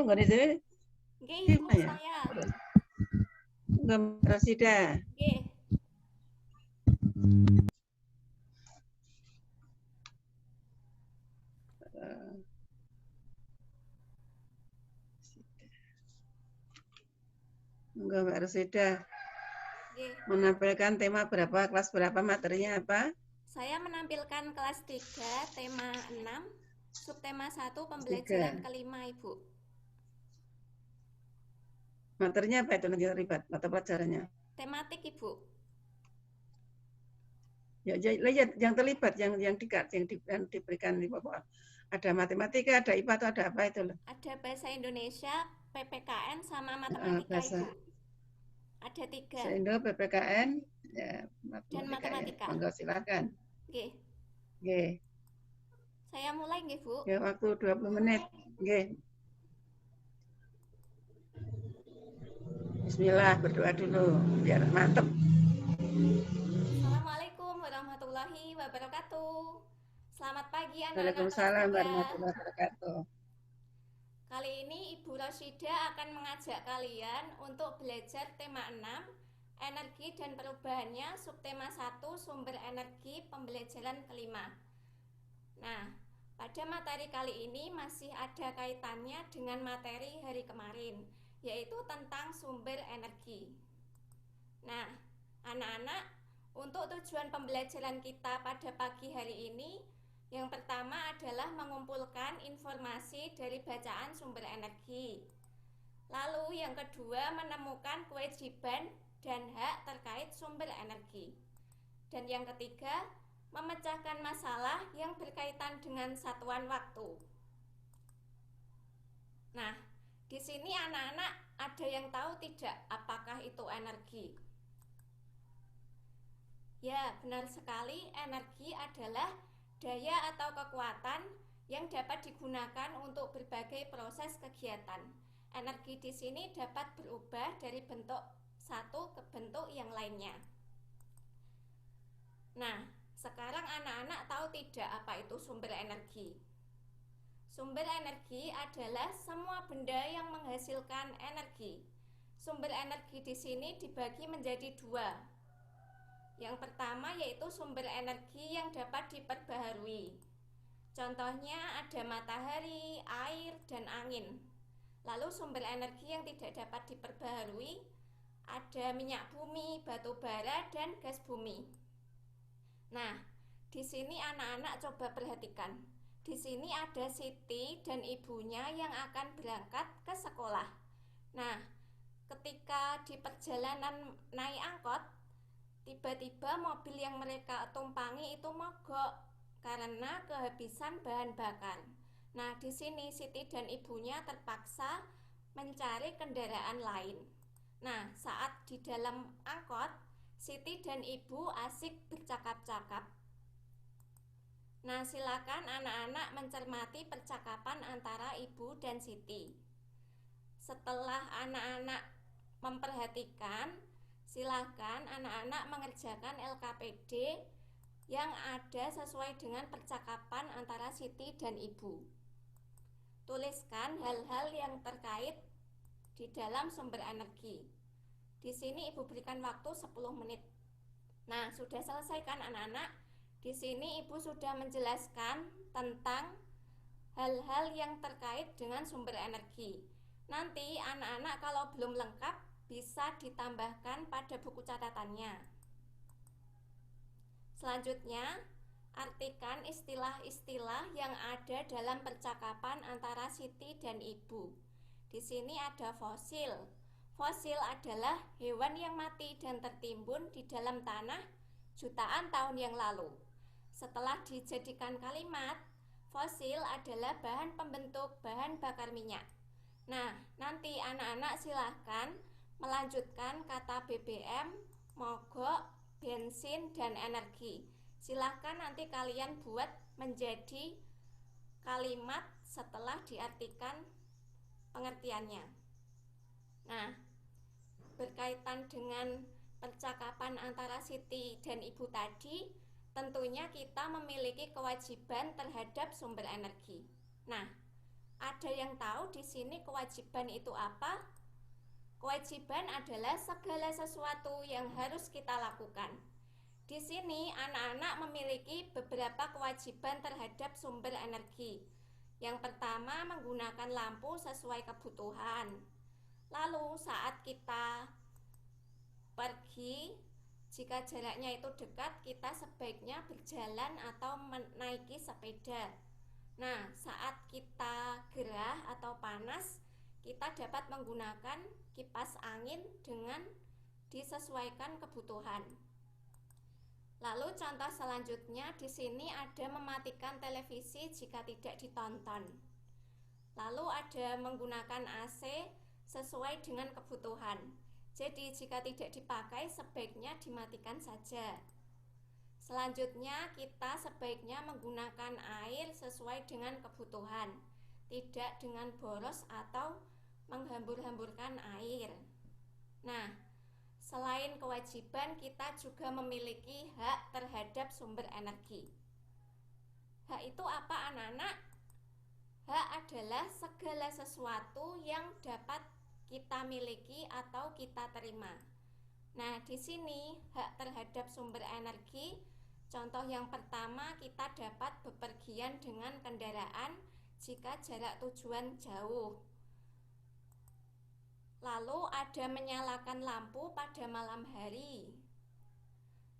nggak ada Nggih, Ibu gimana ya? saya. Gambar Rosida. Nggih. Gambar Rosida. Nggih. Menampilkan tema berapa, kelas berapa, materinya apa? Saya menampilkan kelas 3, tema 6, subtema 1, 3. pembelajaran kelima, Ibu. Materinya apa itu nanti terlibat mata pelajarannya? Tematik, Ibu. Ya, yang terlibat, yang diberikan di bawah. Ada matematika, ada IPA atau ada apa itu loh? Ada bahasa Indonesia, PPKN, sama matematika, Bahasa Ibu. Ada 3. Indo, PPKN, ya, Dan matematika ya. matematika. Monggo silakan. Nggih. Nggih. Saya mulai nggih, Bu. Ya, waktu 20 menit. Nggih. Bismillah, berdoa dulu biar mantep. Assalamualaikum warahmatullahi wabarakatuh. Selamat pagi anak-anak kelas Waalaikumsalam 3. warahmatullahi wabarakatuh. Kali ini Ibu Rosyida akan mengajak kalian untuk belajar tema 6, energi dan perubahannya, subtema 1, sumber energi, pembelajaran kelima. Nah, pada materi kali ini masih ada kaitannya dengan materi hari kemarin, yaitu tentang sumber energi. Nah, anak-anak, untuk tujuan pembelajaran kita pada pagi hari ini, yang pertama adalah mengumpulkan informasi dari bacaan sumber energi. Lalu yang kedua, menemukan kewajiban dan hak terkait sumber energi. Dan yang ketiga, memecahkan masalah yang berkaitan dengan satuan waktu. Nah, di sini anak-anak ada yang tahu tidak apakah itu energi? Ya, benar sekali, energi adalah daya atau kekuatan yang dapat digunakan untuk berbagai proses kegiatan. Energi di sini dapat berubah dari bentuk satu ke bentuk yang lainnya. Nah, sekarang anak-anak tahu tidak apa itu sumber energi? Sumber energi adalah semua benda yang menghasilkan energi. Sumber energi di sini dibagi menjadi 2. Yang pertama yaitu sumber energi yang dapat diperbaharui. Contohnya ada matahari, air, dan angin. Lalu sumber energi yang tidak dapat diperbaharui ada minyak bumi, batu bara, dan gas bumi. Nah, di sini anak-anak coba perhatikan. Di sini ada Siti dan ibunya yang akan berangkat ke sekolah. Nah, ketika di perjalanan naik angkot, tiba-tiba mobil yang mereka tumpangi itu mogok karena kehabisan bahan bakar. Nah, di sini Siti dan ibunya terpaksa mencari kendaraan lain. Nah, saat di dalam angkot, Siti dan ibu asik bercakap-cakap. Nah, silakan anak-anak mencermati percakapan antara ibu dan Siti. Setelah anak-anak memperhatikan, silakan anak-anak mengerjakan LKPD yang ada sesuai dengan percakapan antara Siti dan ibu. Tuliskan hal-hal yang terkait di dalam sumber energi. Di sini ibu berikan waktu 10 menit. Nah, sudah selesai kan anak-anak? Di sini ibu sudah menjelaskan tentang hal-hal yang terkait dengan sumber energi. Nanti anak-anak kalau belum lengkap bisa ditambahkan pada buku catatannya. Selanjutnya, artikan istilah-istilah yang ada dalam percakapan antara Siti dan ibu. Di sini ada fosil. Fosil adalah hewan yang mati dan tertimbun di dalam tanah jutaan tahun yang lalu. Setelah dijadikan kalimat, fosil adalah bahan pembentuk bahan bakar minyak. Nah, nanti anak-anak silahkan melanjutkan kata BBM, mogok, bensin, dan energi. Silahkan nanti kalian buat menjadi kalimat setelah diartikan pengertiannya. Nah, berkaitan dengan percakapan antara Siti dan ibu tadi, tentunya kita memiliki kewajiban terhadap sumber energi. Nah, Ada yang tahu di sini kewajiban itu apa? Kewajiban adalah segala sesuatu yang harus kita lakukan. Di sini anak-anak memiliki beberapa kewajiban terhadap sumber energi. Yang pertama, menggunakan lampu sesuai kebutuhan. Lalu saat kita pergi, jika jaraknya itu dekat, kita sebaiknya berjalan atau menaiki sepeda. Nah, saat kita gerah atau panas, kita dapat menggunakan kipas angin dengan disesuaikan kebutuhan. Lalu contoh selanjutnya di sini ada mematikan televisi jika tidak ditonton. Lalu ada menggunakan AC sesuai dengan kebutuhan. Jadi jika tidak dipakai sebaiknya dimatikan saja. Selanjutnya kita sebaiknya menggunakan air sesuai dengan kebutuhan, tidak dengan boros atau menghambur-hamburkan air. Nah, selain kewajiban, kita juga memiliki hak terhadap sumber energi. Hak itu apa, anak-anak? Hak adalah segala sesuatu yang dapat kita miliki atau kita terima. Nah, di sini hak terhadap sumber energi, contoh yang pertama, kita dapat bepergian dengan kendaraan jika jarak tujuan jauh. Lalu ada menyalakan lampu pada malam hari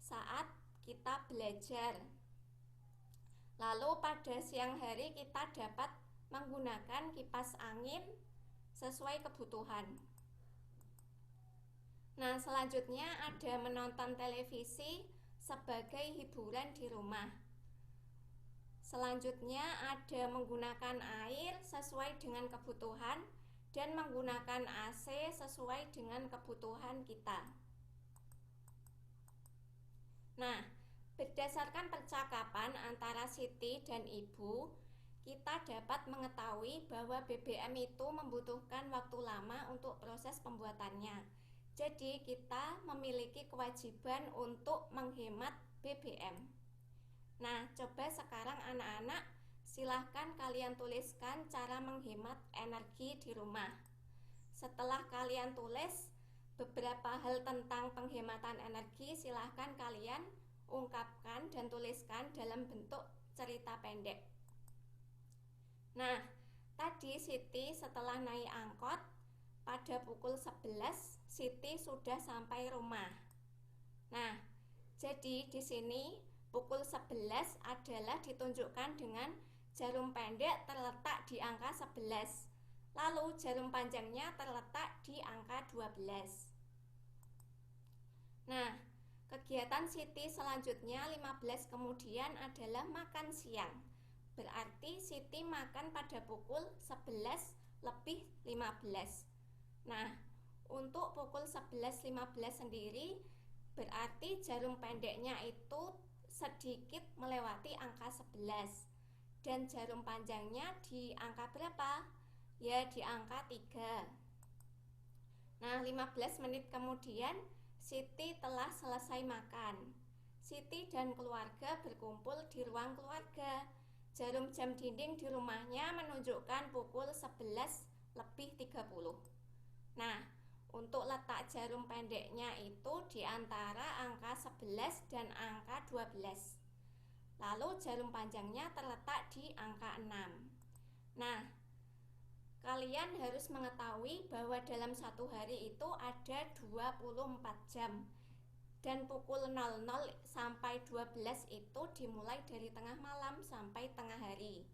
saat kita belajar. Lalu pada siang hari kita dapat menggunakan kipas angin sesuai kebutuhan. Nah, selanjutnya ada menonton televisi sebagai hiburan di rumah. Selanjutnya ada menggunakan air sesuai dengan kebutuhan dan menggunakan AC sesuai dengan kebutuhan kita. Nah, berdasarkan percakapan antara Siti dan Ibu, kita dapat mengetahui bahwa BBM itu membutuhkan waktu lama untuk proses pembuatannya. Jadi kita memiliki kewajiban untuk menghemat BBM. Nah, coba sekarang anak-anak, silahkan kalian tuliskan cara menghemat energi di rumah. Setelah kalian tulis beberapa hal tentang penghematan energi, silahkan kalian ungkapkan dan tuliskan dalam bentuk cerita pendek. Nah, tadi Siti setelah naik angkot pada pukul 11, Siti sudah sampai rumah. Nah, jadi di sini pukul 11 adalah ditunjukkan dengan jarum pendek terletak di angka 11. Lalu jarum panjangnya terletak di angka 12. Nah, kegiatan Siti selanjutnya 15 kemudian adalah makan siang. Berarti Siti makan pada pukul 11 lebih 15. Nah, untuk pukul 11.15 sendiri berarti jarum pendeknya itu sedikit melewati angka 11. Dan jarum panjangnya di angka berapa? Ya, di angka 3. Nah, 15 menit kemudian Siti telah selesai makan. Siti dan keluarga berkumpul di ruang keluarga. Jarum jam dinding di rumahnya menunjukkan pukul 11 lebih 30. Nah, untuk letak jarum pendeknya itu di antara angka 11 dan angka 12. Lalu jarum panjangnya terletak di angka 6. Nah, kalian harus mengetahui bahwa dalam satu hari itu ada 24 jam. Dan pukul 00 sampai 12 itu dimulai dari tengah malam sampai tengah hari.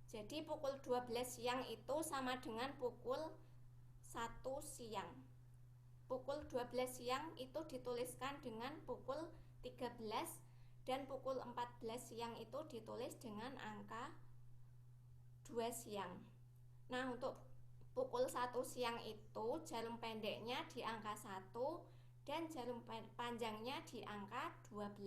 Jadi pukul 12 siang itu sama dengan pukul 1 siang. Pukul 12 siang itu dituliskan dengan pukul 13 dan pukul 14 siang itu ditulis dengan angka 2 siang. Nah, untuk pukul 1 siang itu jarum pendeknya di angka 1 dan jarum panjangnya di angka 12.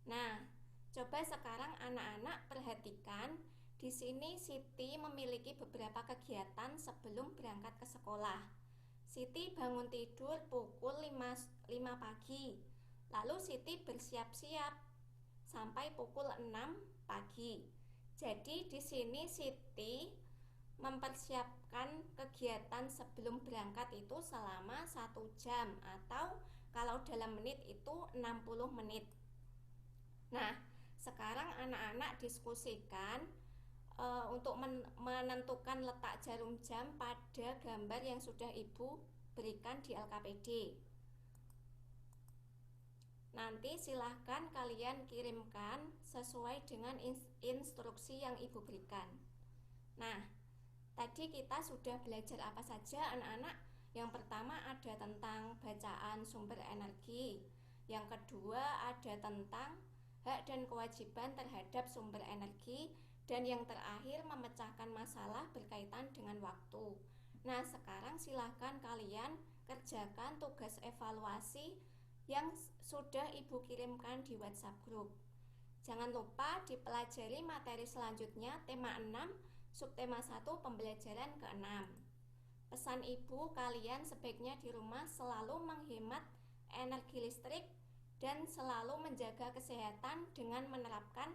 Nah, coba sekarang anak-anak perhatikan, di sini Siti memiliki beberapa kegiatan sebelum berangkat ke sekolah. Siti bangun tidur pukul 5 pagi. Lalu Siti bersiap-siap sampai pukul 6 pagi. Jadi di sini Siti mempersiapkan kegiatan sebelum berangkat itu selama 1 jam atau kalau dalam menit itu 60 menit. Nah, sekarang anak-anak diskusikan untuk menentukan letak jarum jam pada gambar yang sudah Ibu berikan di LKPD. Nanti silahkan kalian kirimkan sesuai dengan instruksi yang Ibu berikan. Nah, tadi kita sudah belajar apa saja anak-anak? Yang pertama ada tentang bacaan sumber energi. Yang kedua ada tentang hak dan kewajiban terhadap sumber energi. Dan yang terakhir memecahkan masalah berkaitan dengan waktu. Nah, sekarang silahkan kalian kerjakan tugas evaluasi yang sudah Ibu kirimkan di WhatsApp group. Jangan lupa dipelajari materi selanjutnya tema 6, subtema 1 pembelajaran ke-6. Pesan Ibu, kalian sebaiknya di rumah selalu menghemat energi listrik dan selalu menjaga kesehatan dengan menerapkan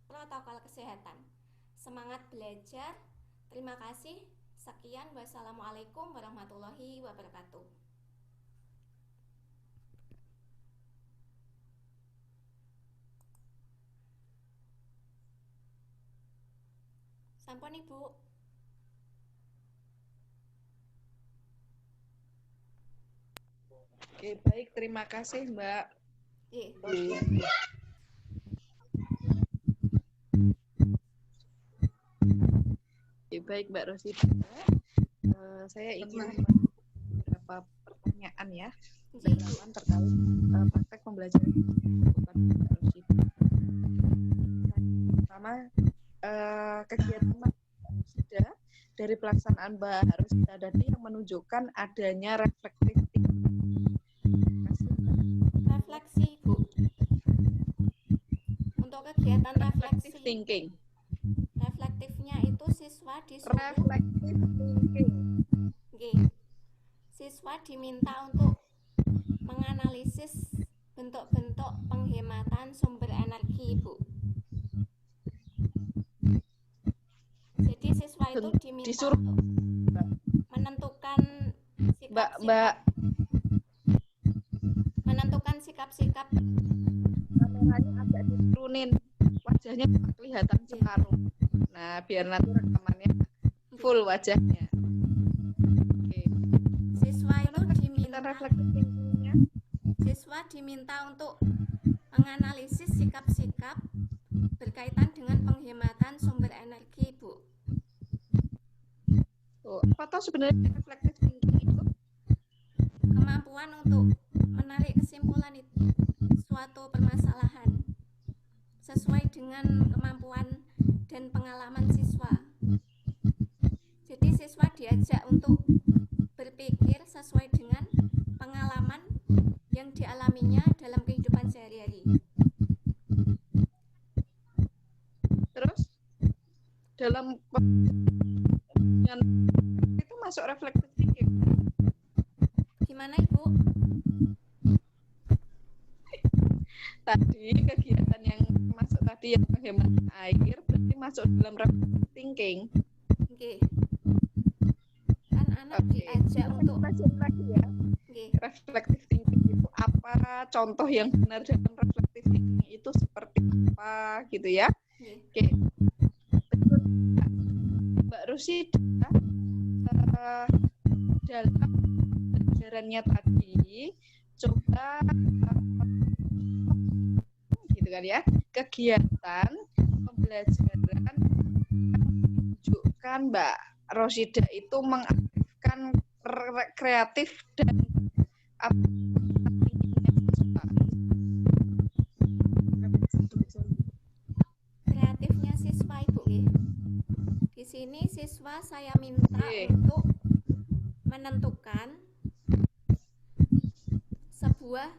protokol kesehatan. Semangat belajar. Terima kasih. Sekian, wassalamualaikum warahmatullahi wabarakatuh. Sampun Ibu. Oke, baik, terima kasih Mbak. Baik Mbak Rosida, saya ingin beberapa pertanyaan ya terkait praktek pembelajaran Mbak Rosida. Pertama, kegiatan Mbak Rosida dari pelaksanaan Mbak Rosida tadi yang menunjukkan adanya refleksi Bu. Untuk kegiatan refleksi thinking. Reflektifnya itu siswa disuruh reflective thinking. Siswa diminta untuk menganalisis bentuk-bentuk penghematan sumber energi, Bu. Jadi siswa itu diminta untuk menentukan sikap-sikap. Kameranya agak diturunin, wajahnya kelihatan separuh. Nah, biar nanti rekamannya full wajahnya. Oke. Siswa itu diminta untuk menganalisis sikap-sikap berkaitan dengan penghematan sumber energi, Bu. Apa tahu sebenarnya reflective thinking itu? Kemampuan untuk menarik kesimpulan itu suatu permasalahan sesuai dengan kemampuan dan pengalaman siswa. Jadi siswa diajak untuk berpikir sesuai dengan pengalaman yang dialaminya dalam kehidupan sehari-hari. Terus dalam itu masuk reflective thinking. Gimana Ibu? Tadi kegiatan yang masuk tadi yang penghematan air berarti masuk dalam reflective thinking. Oke. Kan anak diajak untuk lagi ya. Reflective thinking itu apa? Contoh yang benar dalam reflective thinking itu seperti apa gitu ya. Oke. Mbak Rusida dalam pelajarannya tadi coba gitu kan ya, kegiatan pembelajaran menunjukkan Mbak Rosida itu mengaktifkan kreatif dan kreatifnya siswa Ibu. Di sini siswa saya minta untuk menentukan sebuah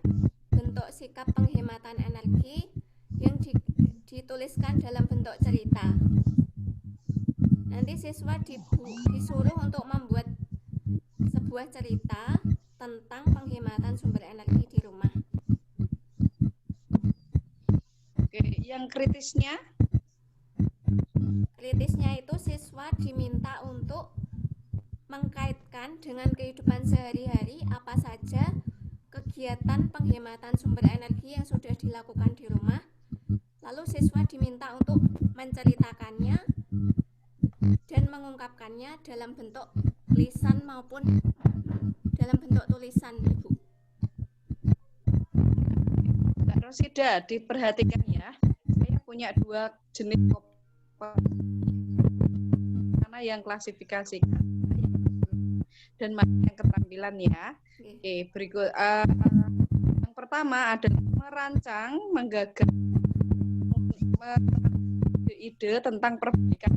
bentuk sikap penghematan energi yang dituliskan dalam bentuk cerita. Nanti siswa disuruh untuk membuat sebuah cerita tentang penghematan sumber energi di rumah. Oke, yang kritisnya? Kritisnya itu siswa diminta untuk mengkaitkan dengan kehidupan sehari-hari apa saja kegiatan penghematan sumber energi yang sudah dilakukan di rumah. Lalu siswa diminta untuk menceritakannya dan mengungkapkannya dalam bentuk lisan maupun dalam bentuk tulisan, Ibu. Mbak Rosida, diperhatikan ya. Saya punya 2 jenis mana yang klasifikasi dan mana yang keterampilan ya. Oke, berikut yang pertama adalah merancang, menggagas ide tentang perbaikan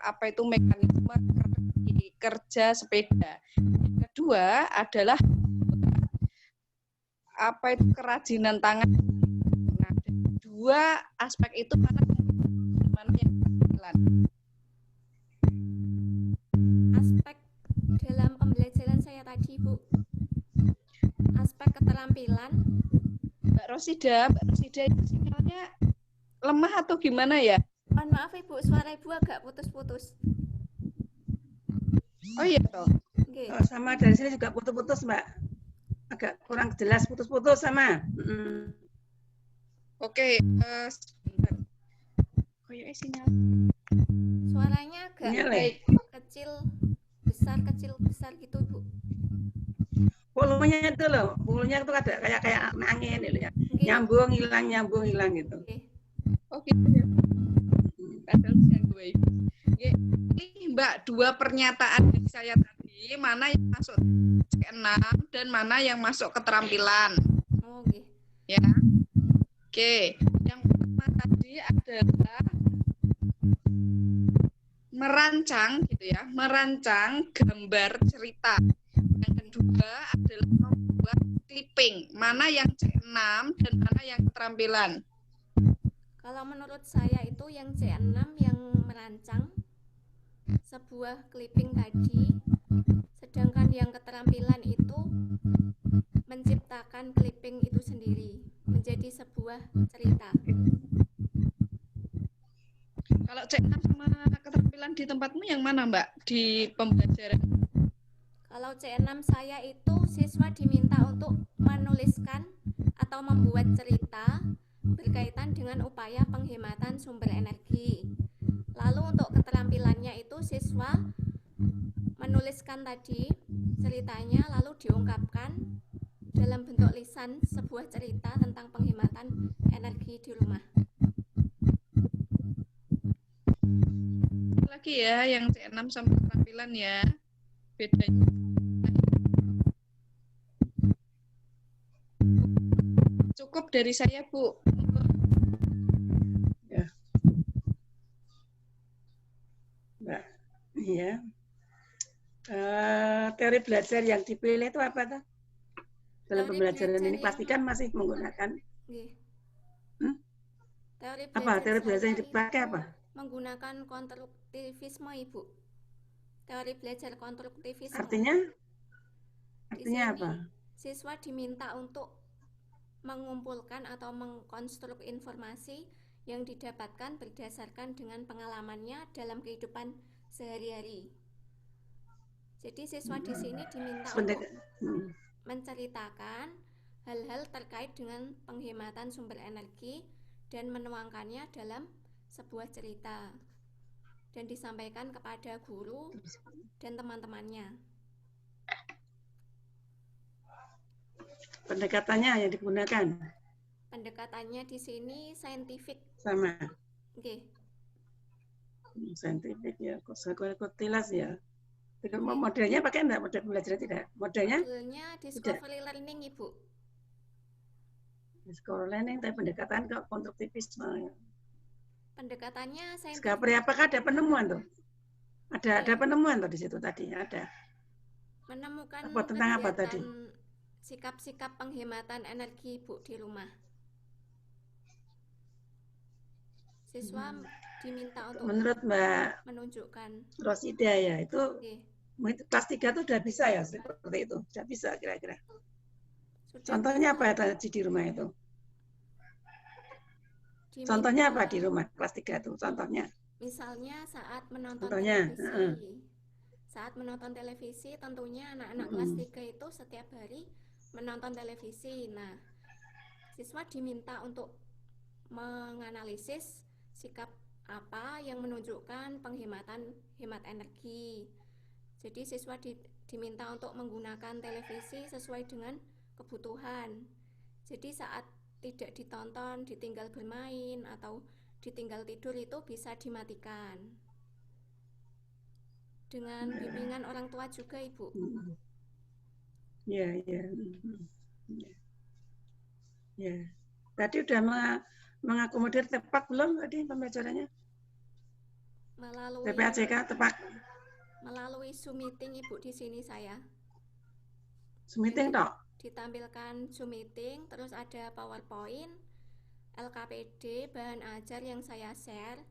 apa itu mekanisme kerja sepeda. Yang kedua adalah apa itu kerajinan tangan. Nah, 2 aspek itu mana yang keterampilan? Aspek dalam pembelajaran saya tadi, Bu. Aspek keterampilan. Mbak Rosida itu sinyalnya lemah atau gimana ya? Mohon maaf Ibu, suara Ibu agak putus-putus. Oh iya toh. Okay. Oh, sama dari sini juga putus-putus, Mbak. Agak kurang jelas, putus-putus sama. Oke, sebentar. Kayaknya sinyal. Suaranya agak kecil, besar gitu, Bu. Volumenya itu loh, volumenya itu ada kayak angin gitu ya. Okay. Nyambung hilang gitu. Okay. Oke. Padahal yang gue. Ini Mbak, 2 pernyataan dari saya tadi, mana yang masuk C6 dan mana yang masuk keterampilan. Oke. Ya. Oke, yang pertama tadi adalah merancang gitu ya, merancang gambar cerita. Yang kedua adalah membuat clipping, mana yang C6 dan mana yang keterampilan. Kalau menurut saya itu yang C6 yang merancang sebuah clipping tadi, sedangkan yang keterampilan itu menciptakan clipping itu sendiri menjadi sebuah cerita. Kalau C6 sama keterampilan di tempatmu yang mana, Mbak, di pembelajaran? Kalau C6 saya itu siswa diminta untuk menuliskan atau membuat cerita berkaitan dengan upaya penghematan sumber energi. Lalu untuk keterampilannya itu siswa menuliskan tadi ceritanya lalu diungkapkan dalam bentuk lisan sebuah cerita tentang penghematan energi di rumah. Lagi ya yang C6 sama keterampilan ya. Bedanya. Cukup dari saya, Bu. Ya. Mbak, iya. Teori belajar yang dipilih itu apa tuh? Dalam pembelajaran ini pastikan masih menggunakan teori belajar yang dipakai apa? Menggunakan konstruktivisme, Ibu. Teori belajar konstruktivisme. Artinya apa? Siswa diminta untuk mengumpulkan atau mengkonstruk informasi yang didapatkan berdasarkan dengan pengalamannya dalam kehidupan sehari-hari. Jadi siswa di sini diminta untuk menceritakan hal-hal terkait dengan penghematan sumber energi dan menuangkannya dalam sebuah cerita dan disampaikan kepada guru dan teman-temannya. Pendekatannya yang digunakan? Pendekatannya di sini saintifik. Sama. Oke. Saintifik ya, kok jelas ya. Modelnya pakai enggak? Model belajar tidak? Modelnya discovery learning, Ibu. Discovery learning, tapi pendekatan ke konstruktivisme. Pendekatannya saintifik. Discovery apakah ada penemuan tuh? Ada penemuan tuh di situ tadi, ada. Menemukan apa tentang apa tadi? Sikap-sikap penghematan energi, Bu, di rumah. Siswa diminta untuk menurut Mbak menunjukkan Rosida ya, itu kelas 3 itu udah bisa ya seperti itu, sudah bisa kira-kira. Contohnya apa tadi di rumah itu? Contohnya apa di rumah kelas 3 itu? Contohnya? Misalnya saat menonton televisi. Saat menonton televisi, tentunya anak-anak kelas 3 itu setiap hari menonton televisi. Nah, siswa diminta untuk menganalisis sikap apa yang menunjukkan hemat energi. Jadi siswa diminta untuk menggunakan televisi sesuai dengan kebutuhan. Jadi saat tidak ditonton, ditinggal bermain atau ditinggal tidur itu bisa dimatikan. Dengan bimbingan orang tua juga, Ibu. Ya, ya. Ya. Tadi udah mengakomodir tepat belum tadi pembelajarannya? Melalui TPAJK tepat. Melalui Zoom meeting, Ibu, di sini saya. Zoom meeting toh? Ditampilkan Zoom meeting, terus ada PowerPoint, LKPD, bahan ajar yang saya share.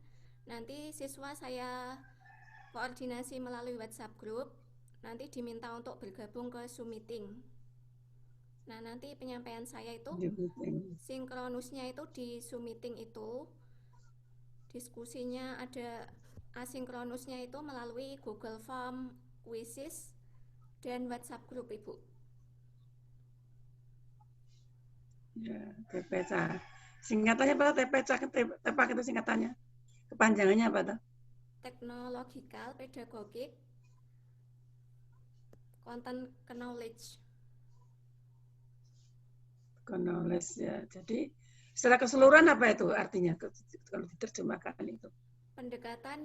Nanti siswa saya koordinasi melalui WhatsApp group, nanti diminta untuk bergabung ke Zoom meeting. Nah, nanti penyampaian saya itu sinkronusnya itu di Zoom meeting itu, diskusinya ada asinkronusnya itu melalui Google Form, Quizzes, dan WhatsApp group, Ibu. Ya, TPCA. Singkatannya apa? TPCA, tepak itu singkatannya. Kepanjangannya apa tuh? Technological Pedagogic Content Knowledge. Knowledge ya. Jadi secara keseluruhan apa itu artinya kalau diterjemahkan itu? Pendekatan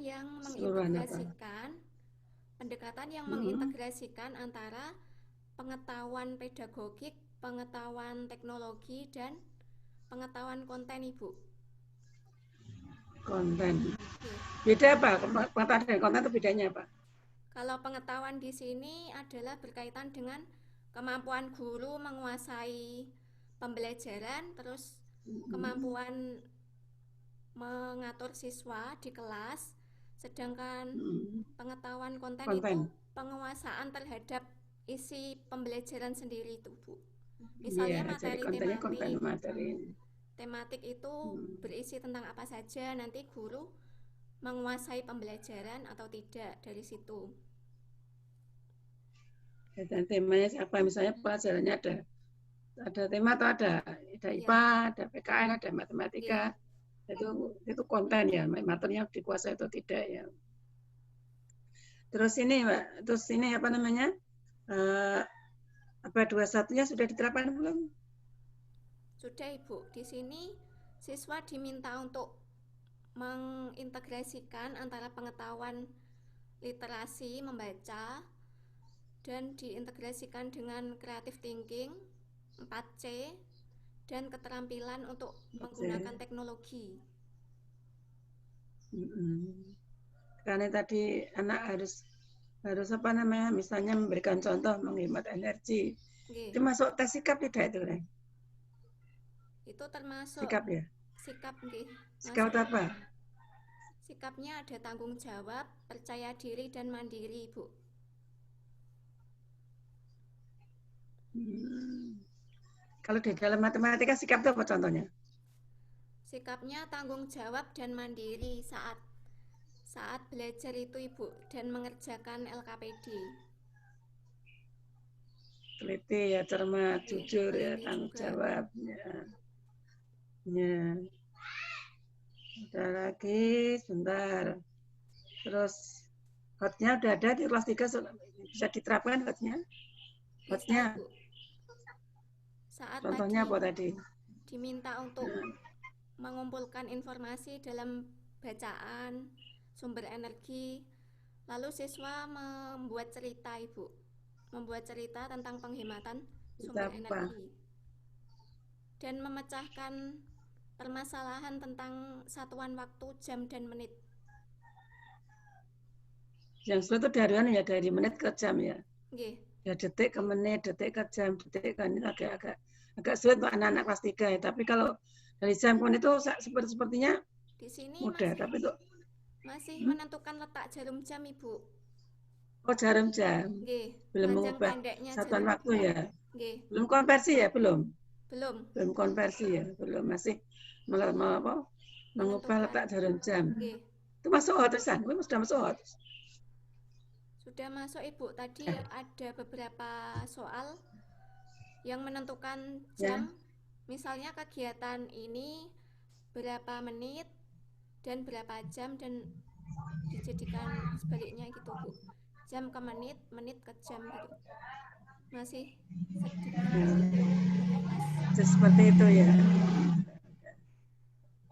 yang mengintegrasikan antara pengetahuan pedagogik, pengetahuan teknologi, dan pengetahuan konten, Ibu. Konten. Beda apa? Pengetahuan dan konten itu bedanya apa? Kalau pengetahuan di sini adalah berkaitan dengan kemampuan guru menguasai pembelajaran, terus kemampuan mengatur siswa di kelas, sedangkan pengetahuan konten itu penguasaan terhadap isi pembelajaran sendiri itu, Bu. Misalnya tematik itu berisi tentang apa saja, nanti guru menguasai pembelajaran atau tidak dari situ. Dan temanya apa? Misalnya pelajarannya ada tema atau ada IPA, ada PKN, ada matematika. Itu konten ya, materinya dikuasai atau tidak ya. Terus ini Mbak, apa namanya? Apa 21-nya sudah diterapkan belum? Sudah, Ibu. Di sini siswa diminta untuk mengintegrasikan antara pengetahuan literasi membaca dan diintegrasikan dengan creative thinking 4C dan keterampilan untuk menggunakan teknologi. Karena tadi anak harus apa namanya, misalnya memberikan contoh menghemat energi. Itu masuk tes sikap tidak itu, Ren? Itu termasuk sikap ya? Sikap, sikap apa? Sikapnya ada tanggung jawab, percaya diri, dan mandiri, Ibu. Kalau di dalam matematika sikap itu apa contohnya? Sikapnya tanggung jawab dan mandiri saat belajar itu, Ibu, dan mengerjakan LKPD. Teliti ya, cermat, jujur ya, tanggung jawab. Ya. Ada lagi, sebentar. Terus hotnya udah ada di kelas 3, bisa diterapkan hotnya? Hotnya. Saat contohnya apa tadi? Diminta untuk mengumpulkan informasi dalam bacaan, sumber energi, lalu siswa membuat cerita, Ibu. Membuat cerita tentang penghematan sumber energi. Dan memecahkan permasalahan tentang satuan waktu, jam, dan menit. Yang sulit itu dari menit ke jam ya? Nggih. Ya detik ke menit, detik ke jam, detik ke ini agak sulit untuk anak-anak kelas 3 ya. Tapi kalau dari jam pun itu sepertinya di sini mudah, tapi itu masih menentukan letak jarum jam, Ibu. Oh, jarum jam. Nggih. Belum mengubah satuan waktu ya? Nggih. Belum konversi ya? Belum konversi ya? Belum, masih mengubah letak jarum jam. Nggih. Itu masuk hot terusan? Sudah masuk hot? Sudah masuk Ibu. Tadi ada beberapa soal yang menentukan jam. Misalnya kegiatan ini berapa menit dan berapa jam, dan dijadikan sebaliknya gitu Bu. Jam ke menit, menit ke jam gitu. Masih sedikit Mas. Seperti itu ya.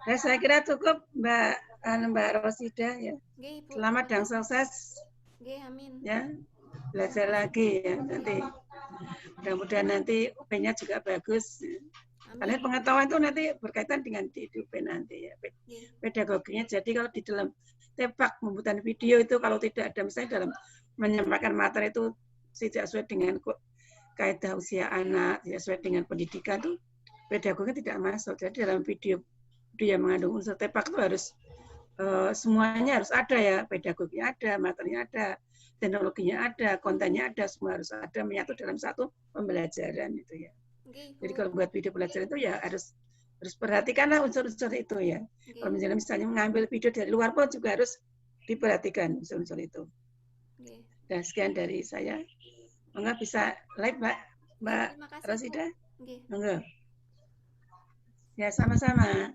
Nah, saya kira cukup Mbak Rosida ya. Nggih, Ibu. Selamat dan sukses Nggih, amin. ya. Belajar lagi ya nanti. Mudah-mudahan nanti UP-nya juga bagus. Karena Amin. pengetahuan itu nanti berkaitan dengan di UP nanti ya. Nggih. Pedagoginya. Jadi kalau di dalam tepak pembuatan video itu kalau tidak ada misalnya dalam menyampaikan materi itu tidak sesuai dengan kaidah usia anak, tidak sesuai dengan pendidikan itu pedagoginya tidak masuk. Jadi dalam video yang mengandung unsur tepak itu harus semuanya harus ada ya, pedagoginya ada, materinya ada, teknologinya ada, kontennya ada, semua harus ada menyatu dalam satu pembelajaran itu ya. Okay, jadi kalau buat video pelajaran itu ya harus perhatikanlah unsur-unsur itu ya. Okay. Kalau misalnya mengambil video dari luar pun juga harus diperhatikan unsur-unsur itu. Okay. Dan sekian dari saya. Monggo bisa live Mbak Rosida. Okay. Monggo. Ya sama-sama.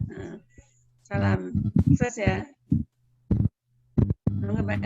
Salam sukses ya. Monggo Mbak.